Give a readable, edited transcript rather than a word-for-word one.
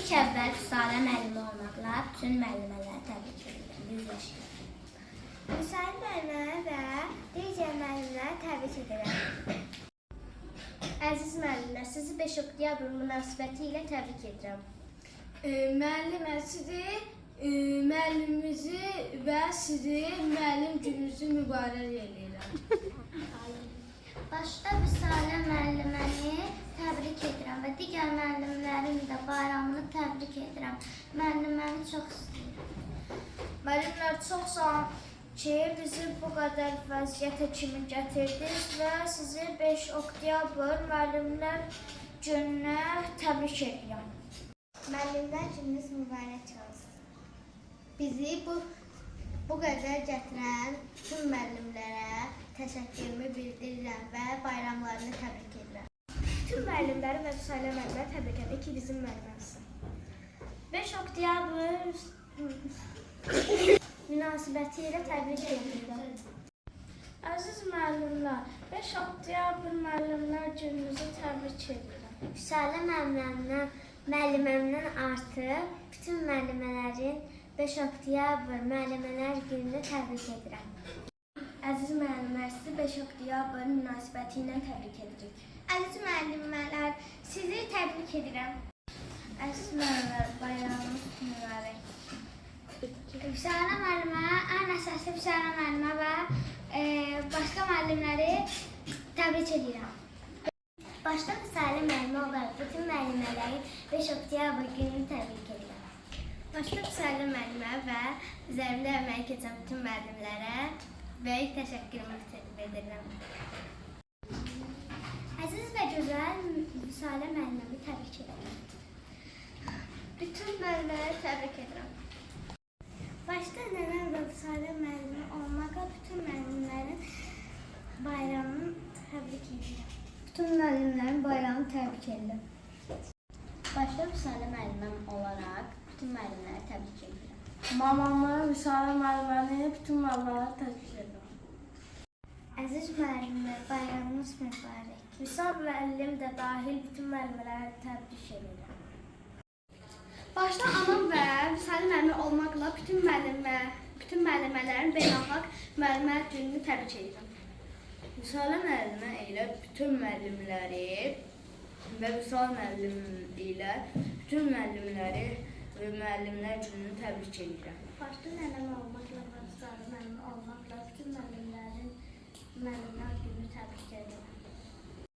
İlk əvvəl Vüsalə müəllimi olmaqla bütün müəllimələri təbrik edirəm. 100 yaşayın. Vüsalə müəllimə və digər müəllimləri təbrik edirəm. Əziz müəllimlər, sizi 5 oktyabr münasibəti ilə təbrik edirəm. Müəllimə, sizi, müəllimimizi və sizi müəllim gününüzü mübarək edirəm. Başda Vüsalə müəlliməni təbrik edirəm və digər müəllimlərin də bayramını təbrik edirəm. Müəlliməmi çox istəyirəm. Müəllimlər, çox sağ olun ki, bizi bu qədər vəziyyətə kimi gətirdiniz və sizi 5 oktyabr müəllimlər gününə təbrik edirəm. Müəllimlər gününüz mübarək olsun. Bizi bu qədər gətirən bütün müəllimlərə təşəkkürümü bildirirəm və bayramlarını təbrik edirəm. Bütün müəllimləri və Vüsalə müəllimə təbrik edirəm ki, bizim müəllimimizdir. 5 oktyabr münasibəti ilə təbrik edirəm. Əziz müəllimlər, 5 oktyabr müəllimlər gününüzü təbrik edirəm. Vüsalə müəllimimdən artıq bütün müəllimələrin 5 oktyabr müəllimələr gününü təbrik edirəm. Əziz müəllimlər, sizi 5 oktyabr münasibəti ilə təbrik edirik. Əziz müəllimlər, sizi təbrik edirəm. Əziz müəllimlər, bayramınız mübarək. Vüsalə müəllimə, ən əsaslı Vüsalə müəllimə və başqa müəllimləri təbrik edirəm. Başda Vüsalə müəllimə olaraq bütün müəllimələrin 5 oktyabr gününü təbrik edirəm. Başda Vüsalə müəllimə və üzərimdə əmək keçən bütün müəllimlərə böyük təşəkkürümü edirəm. Əziz və gözəl Vüsalə müəlliməmi təbrik edirəm. Bütün müəllimləri təbrik edirəm. Başda nənəm və Vüsalə müəllimi olmaqla bütün müəllimlərin bayramını təbrik edirəm. Bütün müəllimlərin bayramını təbrik edirəm. Başda Vüsalə müəlliməm olaraq bütün müəllimləri təbrik edirəm. Mamamı, Vüsalə müəlliməni, bütün müəllimləri təbrik edirəm. Əziz müəllimlər, bayramınız mübarək. Vüsal müəllim də dahil bütün müəllimləri təbrik edirəm. Başda anam və Vüsalə müəllimi olmaqla bütün müəllimələrin beynəlxalq müəllimlər gününü təbrik edirəm. Vüsalə müəllimə ilə bütün müəllimləri və Vüsal müəllim ilə bütün müəllimləri və müəllimlər gününü təbrik edirəm. Başda nənəm olmaqla və Vüsalə müəllimi olmaqla bütün müəllimlərin müəllimlər gününü təbrik edirəm.